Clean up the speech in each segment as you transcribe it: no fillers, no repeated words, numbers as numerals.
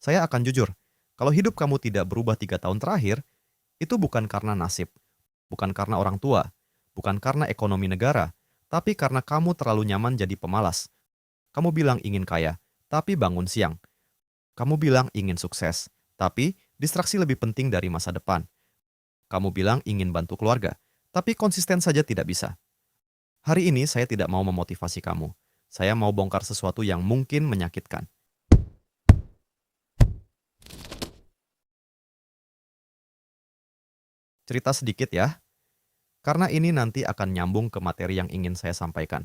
Saya akan jujur, kalau hidup kamu tidak berubah 3 tahun terakhir, itu bukan karena nasib, bukan karena orang tua, bukan karena ekonomi negara, tapi karena kamu terlalu nyaman jadi pemalas. Kamu bilang ingin kaya, tapi bangun siang. Kamu bilang ingin sukses, tapi distraksi lebih penting dari masa depan. Kamu bilang ingin bantu keluarga, tapi konsisten saja tidak bisa. Hari ini saya tidak mau memotivasi kamu. Saya mau bongkar sesuatu yang mungkin menyakitkan. Cerita sedikit ya, karena ini nanti akan nyambung ke materi yang ingin saya sampaikan.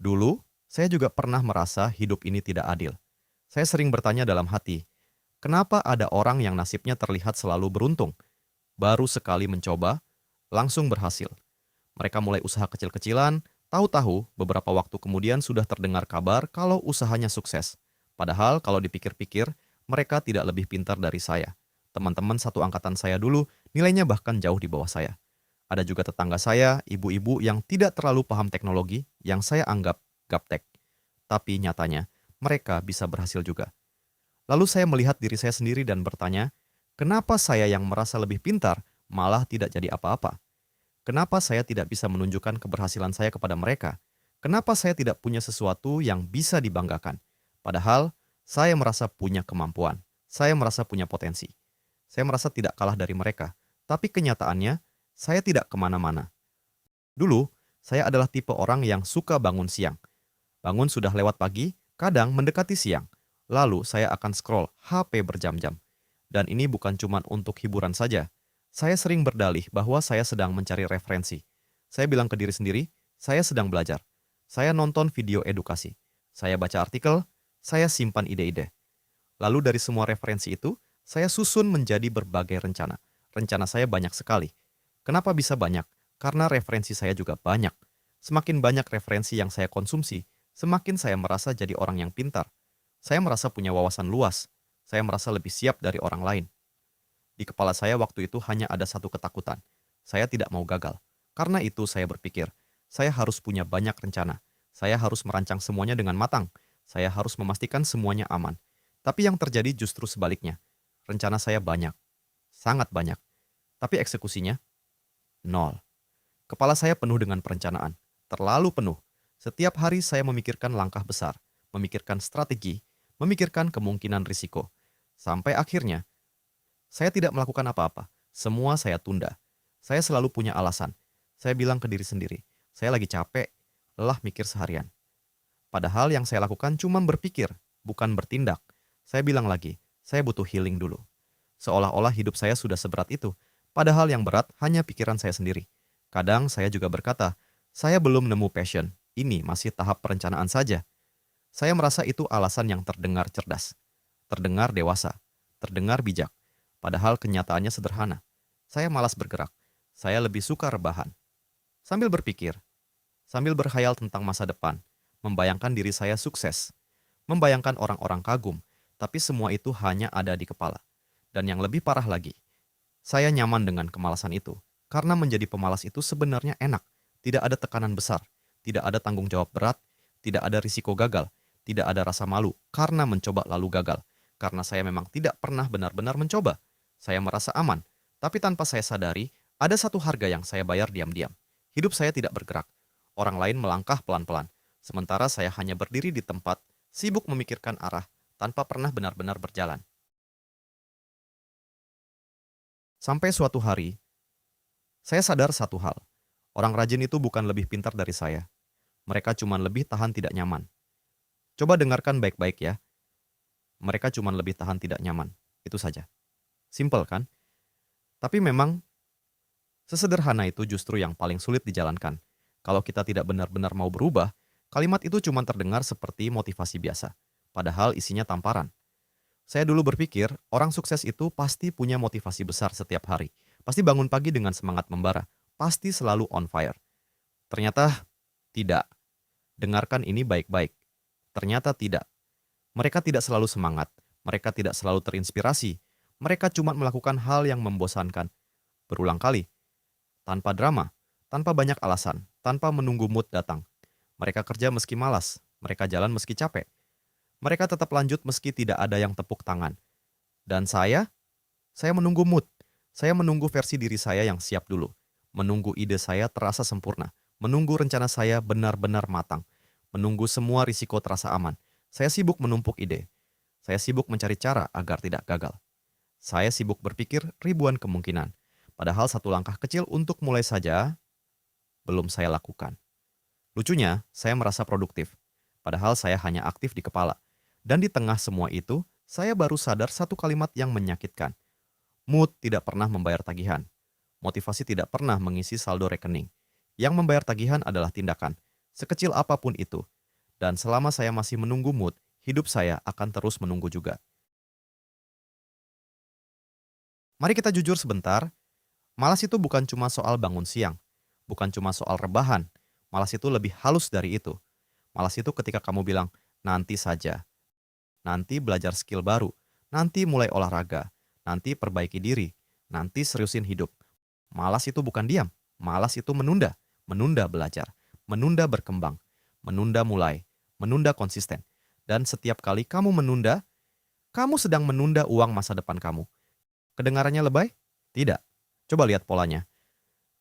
Dulu, saya juga pernah merasa hidup ini tidak adil. Saya sering bertanya dalam hati, kenapa ada orang yang nasibnya terlihat selalu beruntung? Baru sekali mencoba, langsung berhasil. Mereka mulai usaha kecil-kecilan, tahu-tahu beberapa waktu kemudian sudah terdengar kabar kalau usahanya sukses. Padahal kalau dipikir-pikir, mereka tidak lebih pintar dari saya. Teman-teman satu angkatan saya dulu, nilainya bahkan jauh di bawah saya. Ada juga tetangga saya, ibu-ibu yang tidak terlalu paham teknologi, yang saya anggap gaptek. Tapi nyatanya, mereka bisa berhasil juga. Lalu saya melihat diri saya sendiri dan bertanya, kenapa saya yang merasa lebih pintar malah tidak jadi apa-apa? Kenapa saya tidak bisa menunjukkan keberhasilan saya kepada mereka? Kenapa saya tidak punya sesuatu yang bisa dibanggakan? Padahal, saya merasa punya kemampuan. Saya merasa punya potensi. Saya merasa tidak kalah dari mereka. Tapi kenyataannya, saya tidak kemana-mana. Dulu, saya adalah tipe orang yang suka bangun siang. Bangun sudah lewat pagi, kadang mendekati siang. Lalu saya akan scroll HP berjam-jam. Dan ini bukan cuma untuk hiburan saja. Saya sering berdalih bahwa saya sedang mencari referensi. Saya bilang ke diri sendiri, saya sedang belajar. Saya nonton video edukasi. Saya baca artikel, saya simpan ide-ide. Lalu dari semua referensi itu, saya susun menjadi berbagai rencana. Rencana saya banyak sekali. Kenapa bisa banyak? Karena referensi saya juga banyak. Semakin banyak referensi yang saya konsumsi, semakin saya merasa jadi orang yang pintar. Saya merasa punya wawasan luas. Saya merasa lebih siap dari orang lain. Di kepala saya waktu itu hanya ada satu ketakutan. Saya tidak mau gagal. Karena itu saya berpikir, saya harus punya banyak rencana. Saya harus merancang semuanya dengan matang. Saya harus memastikan semuanya aman. Tapi yang terjadi justru sebaliknya. Rencana saya banyak, sangat banyak. Tapi eksekusinya, nol. Kepala saya penuh dengan perencanaan. Terlalu penuh. Setiap hari saya memikirkan langkah besar, memikirkan strategi, memikirkan kemungkinan risiko. Sampai akhirnya, saya tidak melakukan apa-apa. Semua saya tunda. Saya selalu punya alasan. Saya bilang ke diri sendiri, saya lagi capek, lelah mikir seharian. Padahal yang saya lakukan cuma berpikir, bukan bertindak. Saya bilang lagi, saya butuh healing dulu. Seolah-olah hidup saya sudah seberat itu. Padahal yang berat hanya pikiran saya sendiri. Kadang saya juga berkata, saya belum nemu passion. Ini masih tahap perencanaan saja. Saya merasa itu alasan yang terdengar cerdas, terdengar dewasa, terdengar bijak. Padahal kenyataannya sederhana. Saya malas bergerak. Saya lebih suka rebahan. Sambil berpikir, sambil berkhayal tentang masa depan, membayangkan diri saya sukses, membayangkan orang-orang kagum, tapi semua itu hanya ada di kepala. Dan yang lebih parah lagi, saya nyaman dengan kemalasan itu. Karena menjadi pemalas itu sebenarnya enak. Tidak ada tekanan besar, tidak ada tanggung jawab berat, tidak ada risiko gagal, tidak ada rasa malu karena mencoba lalu gagal. Karena saya memang tidak pernah benar-benar mencoba. Saya merasa aman, tapi tanpa saya sadari, ada satu harga yang saya bayar diam-diam. Hidup saya tidak bergerak. Orang lain melangkah pelan-pelan. Sementara saya hanya berdiri di tempat, sibuk memikirkan arah, tanpa pernah benar-benar berjalan. Sampai suatu hari, saya sadar satu hal. Orang rajin itu bukan lebih pintar dari saya. Mereka cuma lebih tahan tidak nyaman. Coba dengarkan baik-baik ya. Mereka cuma lebih tahan tidak nyaman. Itu saja. Simple kan? Tapi memang sesederhana itu justru yang paling sulit dijalankan. Kalau kita tidak benar-benar mau berubah, kalimat itu cuma terdengar seperti motivasi biasa. Padahal isinya tamparan. Saya dulu berpikir, orang sukses itu pasti punya motivasi besar setiap hari. Pasti bangun pagi dengan semangat membara. Pasti selalu on fire. Ternyata tidak. Dengarkan ini baik-baik. Ternyata tidak. Mereka tidak selalu semangat. Mereka tidak selalu terinspirasi. Mereka cuma melakukan hal yang membosankan. Berulang kali. Tanpa drama. Tanpa banyak alasan. Tanpa menunggu mood datang. Mereka kerja meski malas. Mereka jalan meski capek. Mereka tetap lanjut meski tidak ada yang tepuk tangan. Dan saya menunggu mood. Saya menunggu versi diri saya yang siap dulu. Menunggu ide saya terasa sempurna. Menunggu rencana saya benar-benar matang. Menunggu semua risiko terasa aman. Saya sibuk menumpuk ide. Saya sibuk mencari cara agar tidak gagal. Saya sibuk berpikir ribuan kemungkinan. Padahal satu langkah kecil untuk mulai saja belum saya lakukan. Lucunya, saya merasa produktif. Padahal saya hanya aktif di kepala. Dan di tengah semua itu, saya baru sadar satu kalimat yang menyakitkan. Mood tidak pernah membayar tagihan. Motivasi tidak pernah mengisi saldo rekening. Yang membayar tagihan adalah tindakan, sekecil apapun itu. Dan selama saya masih menunggu mood, hidup saya akan terus menunggu juga. Mari kita jujur sebentar, malas itu bukan cuma soal bangun siang, bukan cuma soal rebahan. Malas itu lebih halus dari itu. Malas itu ketika kamu bilang, nanti saja, nanti belajar skill baru, nanti mulai olahraga, nanti perbaiki diri, nanti seriusin hidup. Malas itu bukan diam, malas itu menunda, menunda belajar, menunda berkembang, menunda mulai, menunda konsisten. Dan setiap kali kamu menunda, kamu sedang menunda uang masa depan kamu. Kedengarannya lebay? Tidak. Coba lihat polanya.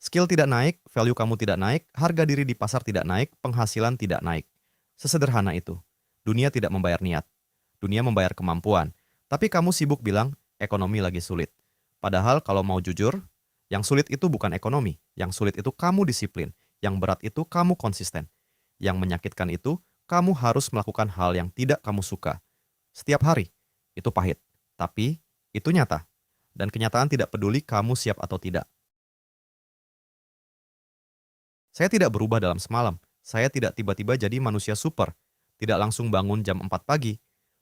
Skill tidak naik, value kamu tidak naik, harga diri di pasar tidak naik, penghasilan tidak naik. Sesederhana itu. Dunia tidak membayar niat. Dunia membayar kemampuan. Tapi kamu sibuk bilang, ekonomi lagi sulit. Padahal kalau mau jujur, yang sulit itu bukan ekonomi. Yang sulit itu kamu disiplin. Yang berat itu kamu konsisten. Yang menyakitkan itu, kamu harus melakukan hal yang tidak kamu suka. Setiap hari. Itu pahit. Tapi, itu nyata. Dan kenyataan tidak peduli kamu siap atau tidak. Saya tidak berubah dalam semalam. Saya tidak tiba-tiba jadi manusia super. Tidak langsung bangun jam 4 pagi.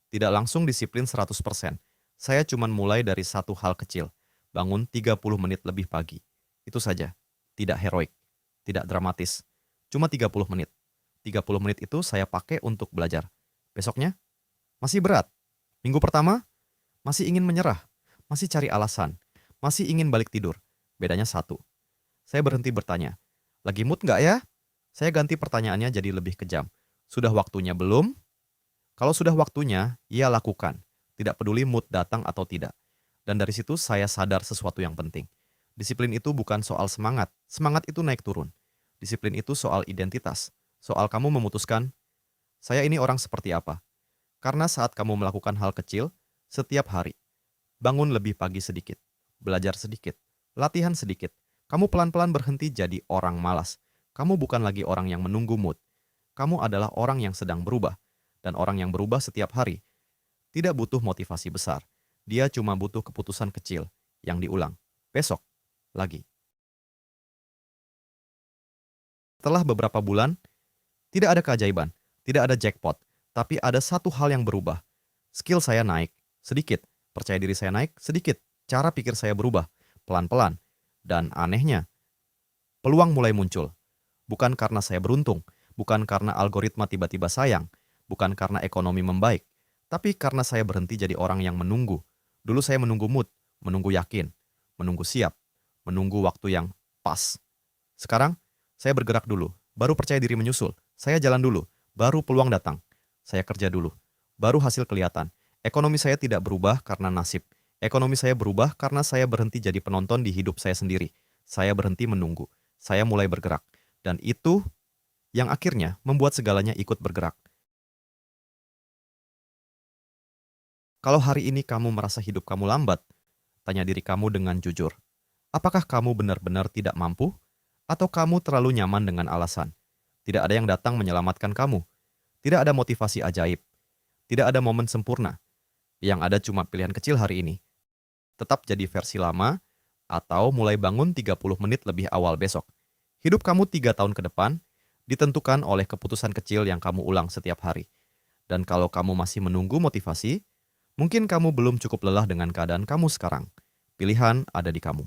Tidak langsung disiplin 100%. Saya cuma mulai dari satu hal kecil. Bangun 30 menit lebih pagi. Itu saja. Tidak heroik. Tidak dramatis. Cuma 30 menit. 30 menit itu saya pakai untuk belajar. Besoknya, masih berat. Minggu pertama, masih ingin menyerah. Masih cari alasan. Masih ingin balik tidur. Bedanya satu. Saya berhenti bertanya. Lagi mood nggak ya? Saya ganti pertanyaannya jadi lebih kejam. Sudah waktunya belum? Kalau sudah waktunya, ya lakukan. Tidak peduli mood datang atau tidak. Dan dari situ saya sadar sesuatu yang penting. Disiplin itu bukan soal semangat. Semangat itu naik turun. Disiplin itu soal identitas. Soal kamu memutuskan, saya ini orang seperti apa. Karena saat kamu melakukan hal kecil, setiap hari, bangun lebih pagi sedikit, belajar sedikit, latihan sedikit, kamu pelan-pelan berhenti jadi orang malas. Kamu bukan lagi orang yang menunggu mood. Kamu adalah orang yang sedang berubah. Dan orang yang berubah setiap hari tidak butuh motivasi besar. Dia cuma butuh keputusan kecil yang diulang. Besok, lagi. Setelah beberapa bulan, tidak ada keajaiban, tidak ada jackpot, tapi ada satu hal yang berubah. Skill saya naik, sedikit. Percaya diri saya naik, sedikit. Cara pikir saya berubah, pelan-pelan. Dan anehnya, peluang mulai muncul. Bukan karena saya beruntung, bukan karena algoritma tiba-tiba sayang, bukan karena ekonomi membaik, tapi karena saya berhenti jadi orang yang menunggu. Dulu saya menunggu mood, menunggu yakin, menunggu siap, menunggu waktu yang pas. Sekarang, saya bergerak dulu, baru percaya diri menyusul. Saya jalan dulu, baru peluang datang. Saya kerja dulu, baru hasil kelihatan. Ekonomi saya tidak berubah karena nasib. Ekonomi saya berubah karena saya berhenti jadi penonton di hidup saya sendiri. Saya berhenti menunggu. Saya mulai bergerak. Dan itu yang akhirnya membuat segalanya ikut bergerak. Kalau hari ini kamu merasa hidup kamu lambat, tanya diri kamu dengan jujur. Apakah kamu benar-benar tidak mampu? Atau kamu terlalu nyaman dengan alasan? Tidak ada yang datang menyelamatkan kamu. Tidak ada motivasi ajaib. Tidak ada momen sempurna. Yang ada cuma pilihan kecil hari ini. Tetap jadi versi lama, atau mulai bangun 30 menit lebih awal besok. Hidup kamu 3 tahun ke depan ditentukan oleh keputusan kecil yang kamu ulang setiap hari. Dan kalau kamu masih menunggu motivasi, mungkin kamu belum cukup lelah dengan keadaan kamu sekarang. Pilihan ada di kamu.